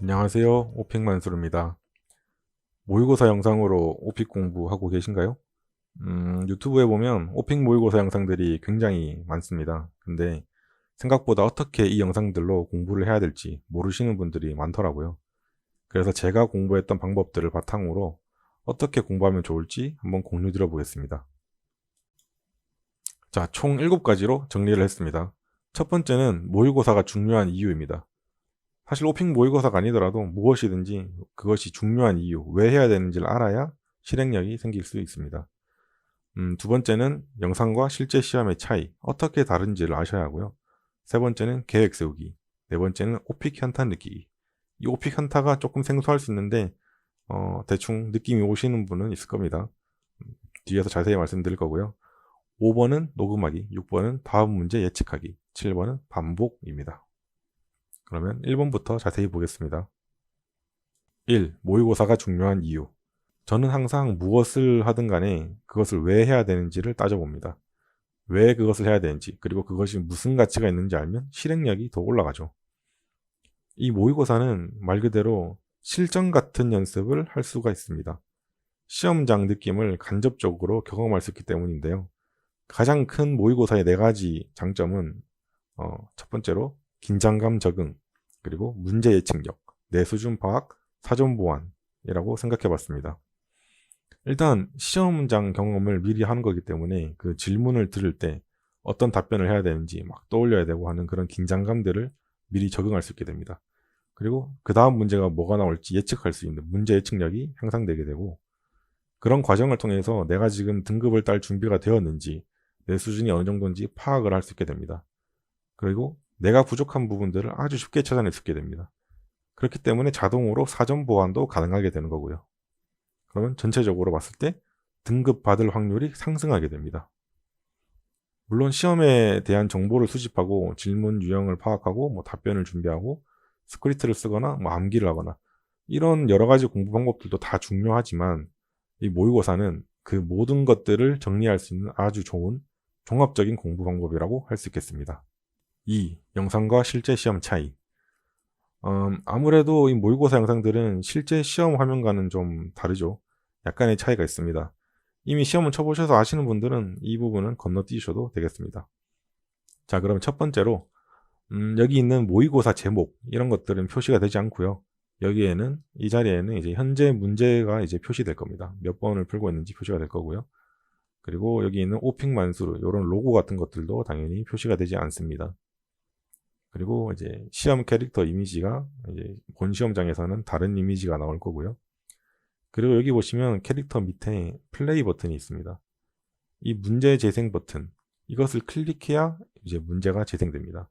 안녕하세요. 오픽만수르입니다. 모의고사 영상으로 오픽 공부하고 계신가요? 유튜브에 보면 오픽 모의고사 영상들이 굉장히 많습니다. 근데 생각보다 어떻게 이 영상들로 공부를 해야 될지 모르시는 분들이 많더라고요. 그래서 제가 공부했던 방법들을 바탕으로 어떻게 공부하면 좋을지 한번 공유 드려보겠습니다. 자, 총 7가지로 정리를 했습니다. 첫 번째는 모의고사가 중요한 이유입니다. 사실 오픽 모의고사가 아니더라도 무엇이든지 그것이 중요한 이유, 왜 해야 되는지를 알아야 실행력이 생길 수 있습니다. 두 번째는 영상과 실제 시험의 차이, 어떻게 다른지를 아셔야 하고요. 세 번째는 계획 세우기. 네 번째는 오픽 현타 느끼기. 이 오픽 현타가 조금 생소할 수 있는데 대충 느낌이 오시는 분은 있을 겁니다. 뒤에서 자세히 말씀드릴 거고요. 5번은 녹음하기, 6번은 다음 문제 예측하기, 7번은 반복입니다. 그러면 1번부터 자세히 보겠습니다. 1. 모의고사가 중요한 이유. 저는 항상 무엇을 하든 간에 그것을 왜 해야 되는지를 따져봅니다. 왜 그것을 해야 되는지, 그리고 그것이 무슨 가치가 있는지 알면 실행력이 더 올라가죠. 이 모의고사는 말 그대로 실전 같은 연습을 할 수가 있습니다. 시험장 느낌을 간접적으로 경험할 수 있기 때문인데요. 가장 큰 모의고사의 4가지 장점은 첫 번째로 긴장감 적응, 그리고 문제 예측력, 내 수준 파악, 사전 보완이라고 생각해 봤습니다. 일단 시험장 경험을 미리 하는 거기 때문에 그 질문을 들을 때 어떤 답변을 해야 되는지 막 떠올려야 되고 하는 그런 긴장감들을 미리 적응할 수 있게 됩니다. 그리고 그 다음 문제가 뭐가 나올지 예측할 수 있는 문제 예측력이 향상되게 되고, 그런 과정을 통해서 내가 지금 등급을 딸 준비가 되었는지, 내 수준이 어느 정도인지 파악을 할 수 있게 됩니다. 그리고 내가 부족한 부분들을 아주 쉽게 찾아낼 수 있게 됩니다. 그렇기 때문에 자동으로 사전 보완도 가능하게 되는 거고요. 그러면 전체적으로 봤을 때 등급 받을 확률이 상승하게 됩니다. 물론 시험에 대한 정보를 수집하고 질문 유형을 파악하고 답변을 준비하고 스크립트를 쓰거나 암기를 하거나 이런 여러 가지 공부 방법들도 다 중요하지만, 이 모의고사는 그 모든 것들을 정리할 수 있는 아주 좋은 종합적인 공부 방법이라고 할 수 있겠습니다. 2. 영상과 실제 시험 차이. 아무래도 이 모의고사 영상들은 실제 시험 화면과는 좀 다르죠. 약간의 차이가 있습니다. 이미 시험을 쳐보셔서 아시는 분들은 이 부분은 건너뛰셔도 되겠습니다. 자, 그럼 첫 번째로 여기 있는 모의고사 제목 이런 것들은 표시가 되지 않고요. 여기에는 이 자리에는 이제 현재 문제가 이제 표시될 겁니다. 몇 번을 풀고 있는지 표시가 될 거고요. 그리고 여기 있는 오픽 만수르 이런 로고 같은 것들도 당연히 표시가 되지 않습니다. 그리고 이제 시험 캐릭터 이미지가 이제 본 시험장에서는 다른 이미지가 나올 거고요. 그리고 여기 보시면 캐릭터 밑에 플레이 버튼이 있습니다. 이 문제 재생 버튼, 이것을 클릭해야 이제 문제가 재생됩니다.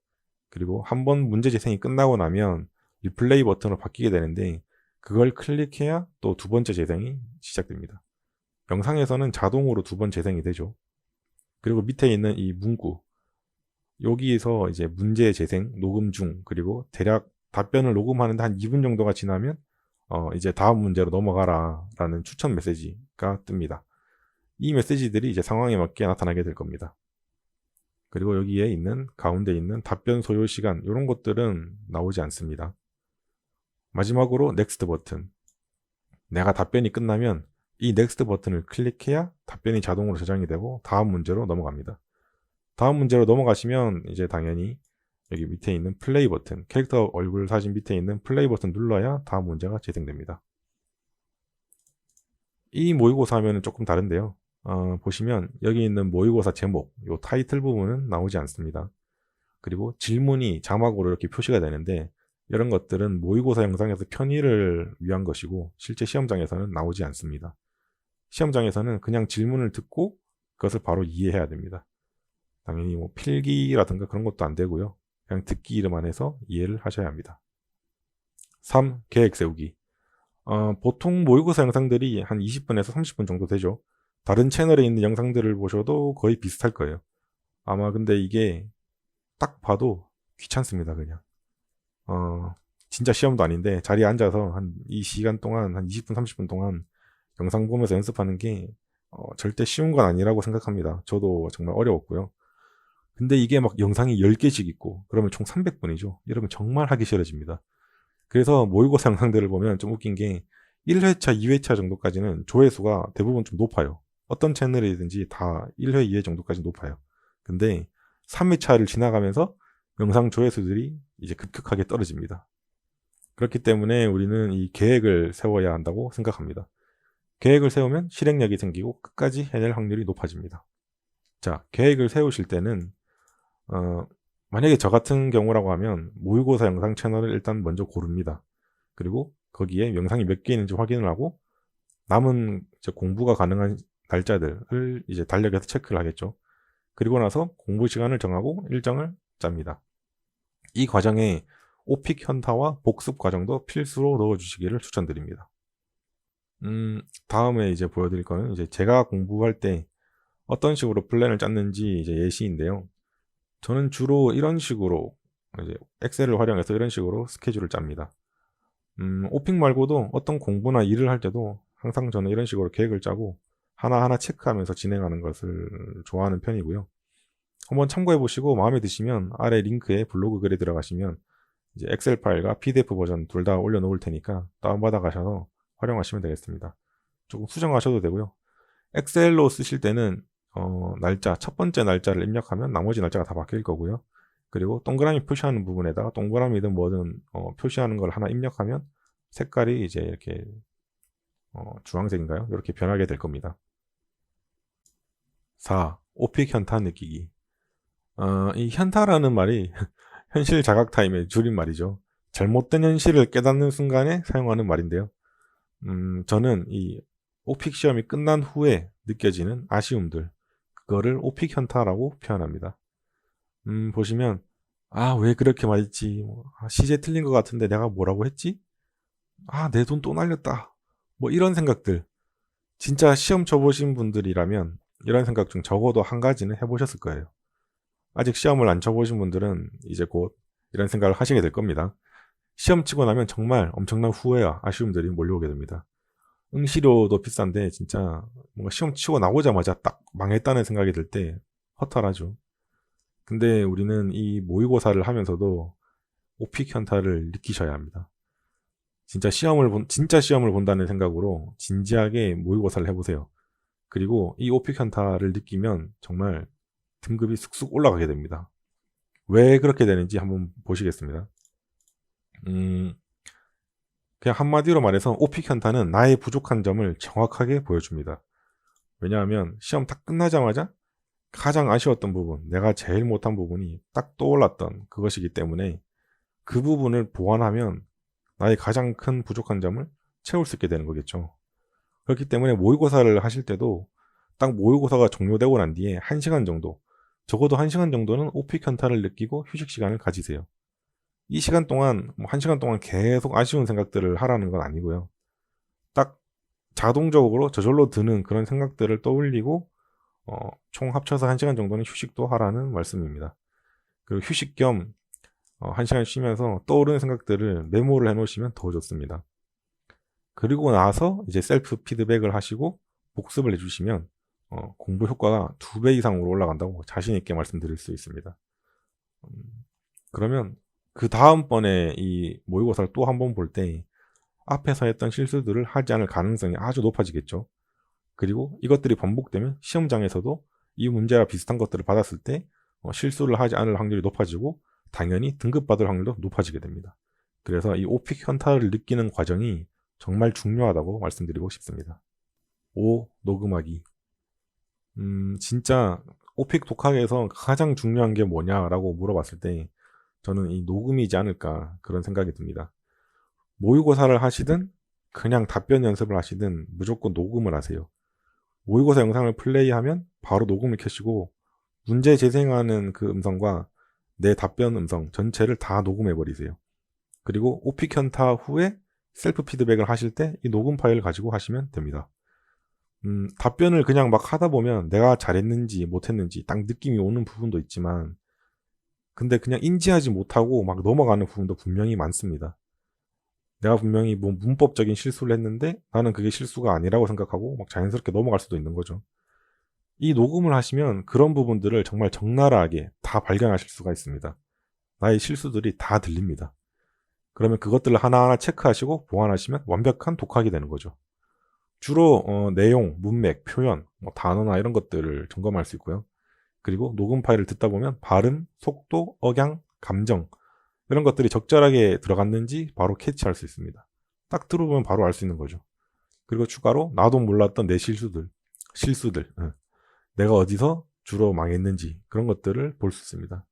그리고 한번 문제 재생이 끝나고 나면 리플레이 버튼으로 바뀌게 되는데, 그걸 클릭해야 또 두 번째 재생이 시작됩니다. 영상에서는 자동으로 2번 재생이 되죠. 그리고 밑에 있는 이 문구, 여기에서 이제 문제 재생, 녹음 중, 그리고 대략 답변을 녹음하는데 한 2분 정도가 지나면 이제 다음 문제로 넘어가라 라는 추천 메시지가 뜹니다. 이 메시지들이 이제 상황에 맞게 나타나게 될 겁니다. 그리고 여기에 있는 가운데 있는 답변 소요 시간 이런 것들은 나오지 않습니다. 마지막으로 넥스트 버튼, 내가 답변이 끝나면 이 넥스트 버튼을 클릭해야 답변이 자동으로 저장이 되고 다음 문제로 넘어갑니다. 다음 문제로 넘어가시면 이제 당연히 여기 밑에 있는 플레이 버튼, 캐릭터 얼굴 사진 밑에 있는 플레이 버튼 눌러야 다음 문제가 재생됩니다. 이 모의고사 화면은 조금 다른데요. 보시면 여기 있는 모의고사 제목, 요 타이틀 부분은 나오지 않습니다. 그리고 질문이 자막으로 이렇게 표시가 되는데, 이런 것들은 모의고사 영상에서 편의를 위한 것이고 실제 시험장에서는 나오지 않습니다. 시험장에서는 그냥 질문을 듣고 그것을 바로 이해해야 됩니다. 당연히 필기라든가 그런 것도 안 되고요. 그냥 듣기만 해서 이해를 하셔야 합니다. 3. 계획 세우기. 보통 모의고사 영상들이 한 20분에서 30분 정도 되죠. 다른 채널에 있는 영상들을 보셔도 거의 비슷할 거예요. 아마 근데 이게 딱 봐도 귀찮습니다, 그냥. 진짜 시험도 아닌데 자리에 앉아서 한 이 시간 동안 한 20분, 30분 동안 영상 보면서 연습하는 게 절대 쉬운 건 아니라고 생각합니다. 저도 정말 어려웠고요. 근데 이게 막 영상이 10개씩 있고 그러면 총 300분이죠. 이러면 정말 하기 싫어집니다. 그래서 모의고사 영상들을 보면 좀 웃긴 게 1회차, 2회차 정도까지는 조회수가 대부분 좀 높아요. 어떤 채널이든지 다 1회, 2회 정도까지 높아요. 근데 3회차를 지나가면서 영상 조회수들이 이제 급격하게 떨어집니다. 그렇기 때문에 우리는 이 계획을 세워야 한다고 생각합니다. 계획을 세우면 실행력이 생기고 끝까지 해낼 확률이 높아집니다. 자, 계획을 세우실 때는 만약에 저 같은 경우라고 하면 모의고사 영상 채널을 일단 먼저 고릅니다. 그리고 거기에 영상이 몇 개 있는지 확인을 하고 남은 이제 공부가 가능한 날짜들을 이제 달력에서 체크를 하겠죠. 그리고 나서 공부 시간을 정하고 일정을 짭니다. 이 과정에 오픽 현타와 복습 과정도 필수로 넣어주시기를 추천드립니다. 다음에 이제 보여드릴 거는 이제 제가 공부할 때 어떤 식으로 플랜을 짰는지 이제 예시인데요. 저는 주로 이런 식으로 이제 엑셀을 활용해서 이런 식으로 스케줄을 짭니다. 오픽 말고도 어떤 공부나 일을 할 때도 항상 저는 이런 식으로 계획을 짜고 하나하나 체크하면서 진행하는 것을 좋아하는 편이고요. 한번 참고해 보시고 마음에 드시면 아래 링크에 블로그 글에 들어가시면 이제 엑셀 파일과 PDF 버전 둘 다 올려놓을 테니까 다운받아 가셔서 활용하시면 되겠습니다. 조금 수정하셔도 되고요. 엑셀로 쓰실 때는 날짜, 첫 번째 날짜를 입력하면 나머지 날짜가 다 바뀔 거고요. 그리고 동그라미 표시하는 부분에다가 동그라미든 뭐든 표시하는 걸 하나 입력하면 색깔이 이제 이렇게 주황색인가요? 이렇게 변하게 될 겁니다. 4. 오픽 현타 느끼기. 이 현타라는 말이 현실 자각 타임의 줄임말이죠. 잘못된 현실을 깨닫는 순간에 사용하는 말인데요. 저는 이 오픽 시험이 끝난 후에 느껴지는 아쉬움들, 그거를 오픽 현타라고 표현합니다. 보시면 왜 그렇게 말했지? 시제 틀린 것 같은데 내가 뭐라고 했지? 내 돈 또 날렸다. 뭐 이런 생각들. 진짜 시험 쳐보신 분들이라면 이런 생각 중 적어도 한 가지는 해보셨을 거예요. 아직 시험을 안 쳐보신 분들은 이제 곧 이런 생각을 하시게 될 겁니다. 시험 치고 나면 정말 엄청난 후회와 아쉬움들이 몰려오게 됩니다. 응시료도 비싼데 진짜 뭔가 시험 치고 나오자마자 딱 망했다는 생각이 들 때 허탈하죠. 근데 우리는 이 모의고사를 하면서도 오픽 현타를 느끼셔야 합니다. 진짜 시험을 본다는 생각으로 진지하게 모의고사를 해보세요. 그리고 이 오픽 현타를 느끼면 정말 등급이 쑥쑥 올라가게 됩니다. 왜 그렇게 되는지 한번 보시겠습니다. 그냥 한마디로 말해서 오픽 현타는 나의 부족한 점을 정확하게 보여줍니다. 왜냐하면 시험 딱 끝나자마자 가장 아쉬웠던 부분, 내가 제일 못한 부분이 딱 떠올랐던 그것이기 때문에 그 부분을 보완하면 나의 가장 큰 부족한 점을 채울 수 있게 되는 거겠죠. 그렇기 때문에 모의고사를 하실 때도 딱 모의고사가 종료되고 난 뒤에 1시간 정도, 적어도 1시간 정도는 오픽 현타를 느끼고 휴식 시간을 가지세요. 이 시간 동안 1시간 동안 계속 아쉬운 생각들을 하라는 건 아니고요. 딱 자동적으로 저절로 드는 그런 생각들을 떠올리고 총 합쳐서 1시간 정도는 휴식도 하라는 말씀입니다. 그리고 휴식 겸 1시간 쉬면서 떠오르는 생각들을 메모를 해놓으시면 더 좋습니다. 그리고 나서 이제 셀프 피드백을 하시고 복습을 해주시면 공부 효과가 2배 이상으로 올라간다고 자신 있게 말씀드릴 수 있습니다. 그러면 그 다음번에 이 모의고사를 또 한 번 볼 때 앞에서 했던 실수들을 하지 않을 가능성이 아주 높아지겠죠. 그리고 이것들이 반복되면 시험장에서도 이 문제와 비슷한 것들을 받았을 때 실수를 하지 않을 확률이 높아지고 당연히 등급받을 확률도 높아지게 됩니다. 그래서 이 오픽 현타를 느끼는 과정이 정말 중요하다고 말씀드리고 싶습니다. 5. 녹음하기. 진짜 오픽 독학에서 가장 중요한 게 뭐냐라고 물어봤을 때 저는 이 녹음이지 않을까 그런 생각이 듭니다. 모의고사를 하시든 그냥 답변 연습을 하시든 무조건 녹음을 하세요. 모의고사 영상을 플레이하면 바로 녹음을 켜시고 문제 재생하는 그 음성과 내 답변 음성 전체를 다 녹음해 버리세요. 그리고 오픽 현타 후에 셀프 피드백을 하실 때 이 녹음 파일을 가지고 하시면 됩니다. 답변을 그냥 막 하다 보면 내가 잘했는지 못했는지 딱 느낌이 오는 부분도 있지만 근데 그냥 인지하지 못하고 막 넘어가는 부분도 분명히 많습니다. 내가 분명히 뭐 문법적인 실수를 했는데 나는 그게 실수가 아니라고 생각하고 막 자연스럽게 넘어갈 수도 있는 거죠. 이 녹음을 하시면 그런 부분들을 정말 적나라하게 다 발견하실 수가 있습니다. 나의 실수들이 다 들립니다. 그러면 그것들을 하나하나 체크하시고 보완하시면 완벽한 독학이 되는 거죠. 주로 내용, 문맥, 표현, 뭐 단어나 이런 것들을 점검할 수 있고요. 그리고 녹음 파일을 듣다 보면 발음, 속도, 억양, 감정 이런 것들이 적절하게 들어갔는지 바로 캐치할 수 있습니다. 딱 들어보면 바로 알 수 있는 거죠. 그리고 추가로 나도 몰랐던 내 실수들, 내가 어디서 주로 망했는지 그런 것들을 볼 수 있습니다.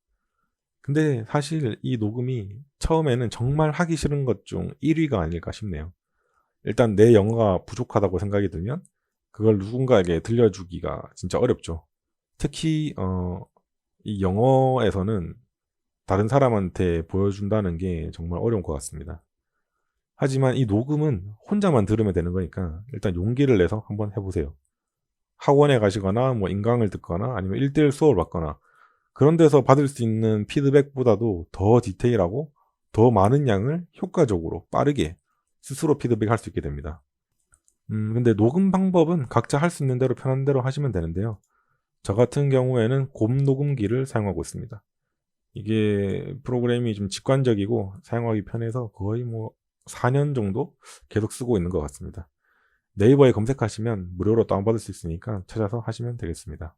근데 사실 이 녹음이 처음에는 정말 하기 싫은 것 중 1위가 아닐까 싶네요. 일단 내 영어가 부족하다고 생각이 들면 그걸 누군가에게 들려주기가 진짜 어렵죠. 특히 이 영어에서는 다른 사람한테 보여준다는 게 정말 어려운 것 같습니다. 하지만 이 녹음은 혼자만 들으면 되는 거니까 일단 용기를 내서 한번 해보세요. 학원에 가시거나 뭐 인강을 듣거나 아니면 1대1 수업을 받거나 그런 데서 받을 수 있는 피드백보다도 더 디테일하고 더 많은 양을 효과적으로 빠르게 스스로 피드백할 수 있게 됩니다. 근데 녹음 방법은 각자 할 수 있는 대로 편한 대로 하시면 되는데요. 저 같은 경우에는 곰 녹음기를 사용하고 있습니다. 이게 프로그램이 좀 직관적이고 사용하기 편해서 거의 뭐 4년 정도 계속 쓰고 있는 것 같습니다. 네이버에 검색하시면 무료로 다운받을 수 있으니까 찾아서 하시면 되겠습니다.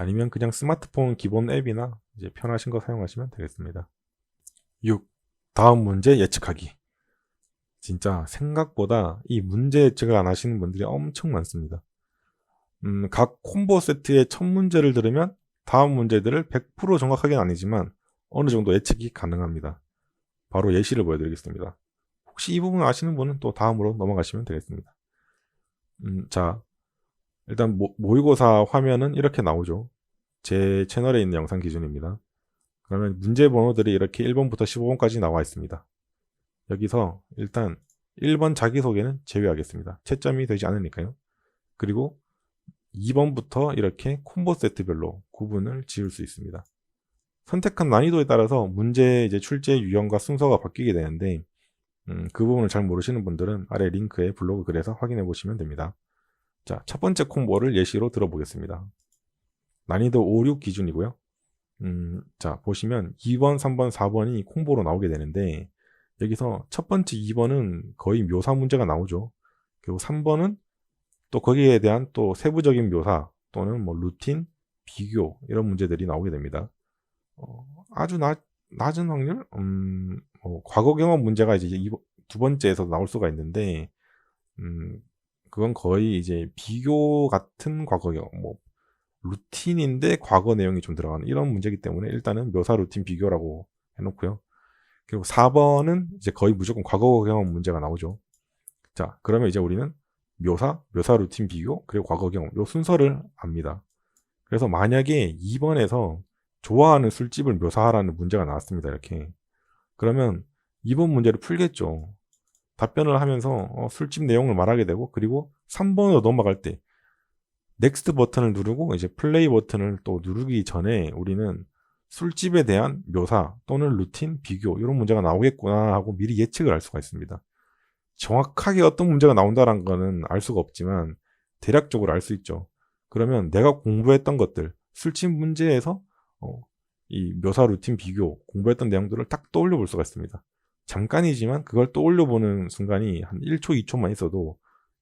아니면 그냥 스마트폰 기본 앱이나 이제 편하신 거 사용하시면 되겠습니다. 6. 다음 문제 예측하기. 진짜 생각보다 이 문제 예측을 안 하시는 분들이 엄청 많습니다. 각 콤보 세트의 첫 문제를 들으면 다음 문제들을 100% 정확하게는 아니지만 어느 정도 예측이 가능합니다. 바로 예시를 보여드리겠습니다. 혹시 이 부분 아시는 분은 또 다음으로 넘어가시면 되겠습니다. 자, 일단 모의고사 화면은 이렇게 나오죠. 제 채널에 있는 영상 기준입니다. 그러면 문제 번호들이 이렇게 1번부터 15번까지 나와 있습니다. 여기서 일단 1번 자기소개는 제외하겠습니다. 채점이 되지 않으니까요. 그리고 2번부터 이렇게 콤보 세트별로 구분을 지을 수 있습니다. 선택한 난이도에 따라서 문제 이제 출제 유형과 순서가 바뀌게 되는데 그 부분을 잘 모르시는 분들은 아래 링크에 블로그 글에서 확인해 보시면 됩니다. 자, 첫 번째 콤보를 예시로 들어보겠습니다. 난이도 5, 6 기준이고요. 자, 보시면 2번, 3번, 4번이 콤보로 나오게 되는데 여기서 첫 번째 2번은 거의 묘사 문제가 나오죠. 그리고 3번은 또 거기에 대한 또 세부적인 묘사 또는 뭐 루틴, 비교 이런 문제들이 나오게 됩니다. 아주 낮은 확률? 과거 경험 문제가 이제 두 번째에서 나올 수가 있는데 그건 거의 이제 비교 같은 과거 경험, 뭐 루틴인데 과거 내용이 좀 들어가는 이런 문제이기 때문에 일단은 묘사 루틴 비교라고 해놓고요. 그리고 4번은 이제 거의 무조건 과거 경험 문제가 나오죠. 자, 그러면 이제 우리는 묘사 루틴 비교, 그리고 과거 경험 요 순서를 압니다. 그래서 만약에 2번에서 좋아하는 술집을 묘사하라는 문제가 나왔습니다. 이렇게. 그러면 2번 문제를 풀겠죠. 답변을 하면서 술집 내용을 말하게 되고 그리고 3번으로 넘어갈 때 넥스트 버튼을 누르고 이제 플레이 버튼을 또 누르기 전에 우리는 술집에 대한 묘사 또는 루틴, 비교 이런 문제가 나오겠구나 하고 미리 예측을 할 수가 있습니다. 정확하게 어떤 문제가 나온다는 거는 알 수가 없지만 대략적으로 알 수 있죠. 그러면 내가 공부했던 것들, 술집 문제에서 이 묘사, 루틴, 비교 공부했던 내용들을 딱 떠올려 볼 수가 있습니다. 잠깐이지만 그걸 떠올려 보는 순간이 한 1초, 2초만 있어도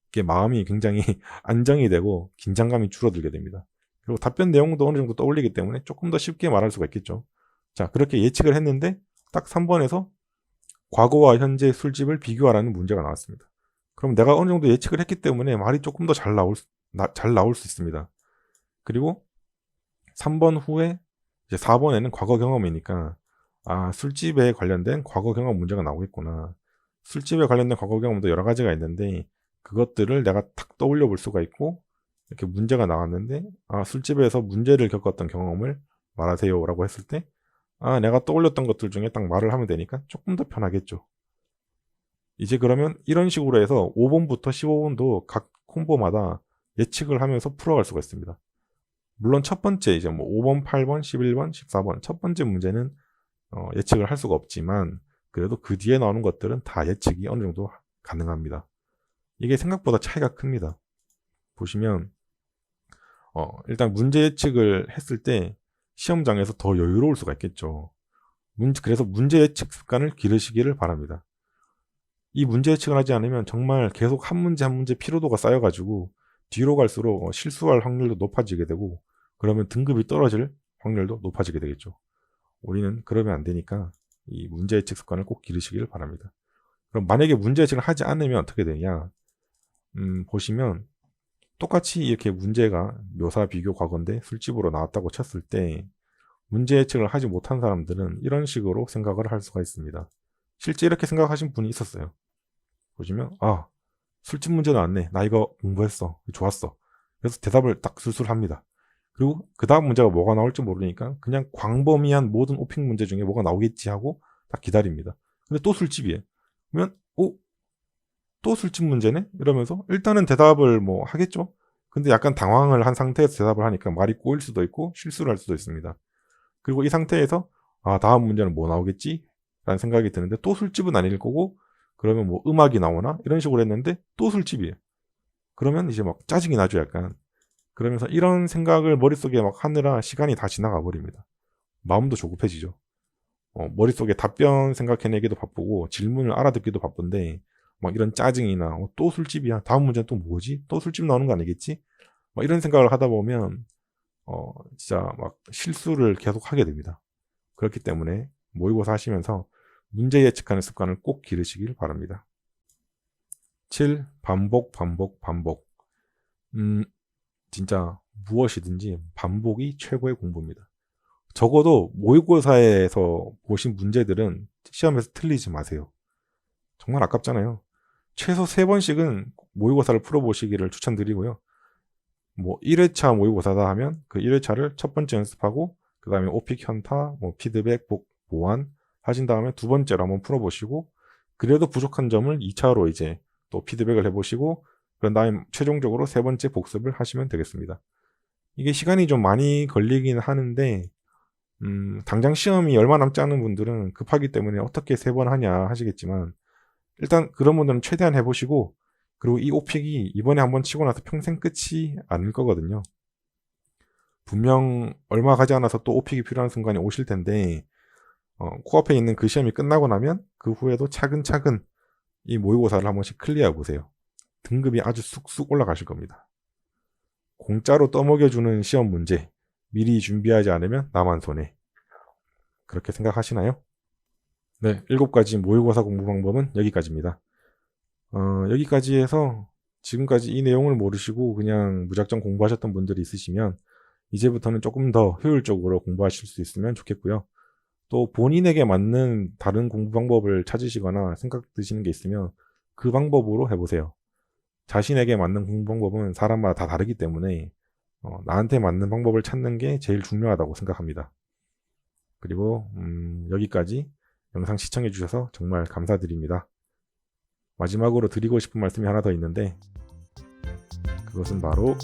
이게 마음이 굉장히 안정이 되고 긴장감이 줄어들게 됩니다. 그리고 답변 내용도 어느 정도 떠올리기 때문에 조금 더 쉽게 말할 수가 있겠죠. 자, 그렇게 예측을 했는데 딱 3번에서 과거와 현재 술집을 비교하라는 문제가 나왔습니다. 그럼 내가 어느 정도 예측을 했기 때문에 말이 조금 더 잘 나올 수 있습니다. 그리고 3번 후에 이제 4번에는 과거 경험이니까 술집에 관련된 과거 경험 문제가 나오겠구나. 술집에 관련된 과거 경험도 여러 가지가 있는데 그것들을 내가 탁 떠올려 볼 수가 있고 이렇게 문제가 나왔는데 술집에서 문제를 겪었던 경험을 말하세요 라고 했을 때 내가 떠올렸던 것들 중에 딱 말을 하면 되니까 조금 더 편하겠죠. 이제 그러면 이런 식으로 해서 5번부터 15번도 각 콤보마다 예측을 하면서 풀어갈 수가 있습니다. 물론 첫 번째 이제 뭐 5번, 8번, 11번, 14번 첫 번째 문제는 예측을 할 수가 없지만 그래도 그 뒤에 나오는 것들은 다 예측이 어느 정도 가능합니다. 이게 생각보다 차이가 큽니다. 보시면 일단 문제 예측을 했을 때 시험장에서 더 여유로울 수가 있겠죠. 그래서 문제 예측 습관을 기르시기를 바랍니다. 이 문제 예측을 하지 않으면 정말 계속 한 문제 한 문제 피로도가 쌓여가지고 뒤로 갈수록 실수할 확률도 높아지게 되고, 그러면 등급이 떨어질 확률도 높아지게 되겠죠. 우리는 그러면 안 되니까 이 문제 예측 습관을 꼭 기르시기를 바랍니다. 그럼 만약에 문제 예측을 하지 않으면 어떻게 되냐? 보시면 똑같이 이렇게 문제가 묘사 비교 과거인데 술집으로 나왔다고 쳤을 때 문제 예측을 하지 못한 사람들은 이런 식으로 생각을 할 수가 있습니다. 실제 이렇게 생각하신 분이 있었어요. 보시면 술집 문제 나왔네. 나 이거 공부했어. 좋았어. 그래서 대답을 딱 술술 합니다. 그리고 그 다음 문제가 뭐가 나올지 모르니까 그냥 광범위한 모든 오핑 문제 중에 뭐가 나오겠지 하고 딱 기다립니다. 근데 또 술집이에요. 그러면 또 술집 문제네? 이러면서 일단은 대답을 뭐 하겠죠? 근데 약간 당황을 한 상태에서 대답을 하니까 말이 꼬일 수도 있고 실수를 할 수도 있습니다. 그리고 이 상태에서 다음 문제는 뭐 나오겠지? 라는 생각이 드는데 또 술집은 아닐 거고, 그러면 뭐 음악이 나오나? 이런 식으로 했는데 또 술집이에요. 그러면 이제 막 짜증이 나죠, 약간. 그러면서 이런 생각을 머릿속에 막 하느라 시간이 다 지나가 버립니다. 마음도 조급해지죠. 머릿속에 답변 생각해내기도 바쁘고 질문을 알아듣기도 바쁜데 막 이런 짜증이나 또 술집이야. 다음 문제는 또 뭐지? 또 술집 나오는 거 아니겠지? 막 이런 생각을 하다 보면 진짜 막 실수를 계속 하게 됩니다. 그렇기 때문에 모의고사 하시면서 문제 예측하는 습관을 꼭 기르시길 바랍니다. 7. 반복. 진짜 무엇이든지 반복이 최고의 공부입니다. 적어도 모의고사에서 보신 문제들은 시험에서 틀리지 마세요. 정말 아깝잖아요. 최소 3번씩은 모의고사를 풀어보시기를 추천드리고요. 뭐 1회차 모의고사다 하면 그 1회차를 첫 번째 연습하고 그 다음에 오픽 현타, 뭐 피드백, 보완 하신 다음에 두 번째로 한번 풀어보시고, 그래도 부족한 점을 2차로 이제 또 피드백을 해보시고, 그런 다음에 최종적으로 세 번째 복습을 하시면 되겠습니다. 이게 시간이 좀 많이 걸리긴 하는데 당장 시험이 얼마 남지 않은 분들은 급하기 때문에 어떻게 3번 하냐 하시겠지만, 일단 그런 분들은 최대한 해보시고, 그리고 이 오픽이 이번에 한번 치고 나서 평생 끝이 아닐 거거든요. 분명 얼마 가지 않아서 또 오픽이 필요한 순간이 오실 텐데, 코앞에 있는 그 시험이 끝나고 나면 그 후에도 차근차근 이 모의고사를 한 번씩 클리어해 보세요. 등급이 아주 쑥쑥 올라가실 겁니다. 공짜로 떠먹여주는 시험 문제, 미리 준비하지 않으면 나만 손해. 그렇게 생각하시나요? 네, 7가지 모의고사 공부 방법은 여기까지입니다. 여기까지 해서 지금까지 이 내용을 모르시고 그냥 무작정 공부하셨던 분들이 있으시면 이제부터는 조금 더 효율적으로 공부하실 수 있으면 좋겠고요. 또 본인에게 맞는 다른 공부 방법을 찾으시거나 생각 드시는 게 있으면 그 방법으로 해보세요. 자신에게 맞는 공부 방법은 사람마다 다 다르기 때문에 나한테 맞는 방법을 찾는 게 제일 중요하다고 생각합니다. 그리고 여기까지 영상 시청해 주셔서 정말 감사드립니다. 마지막으로 드리고 싶은 말씀이 하나 더 있는데, 그것은 바로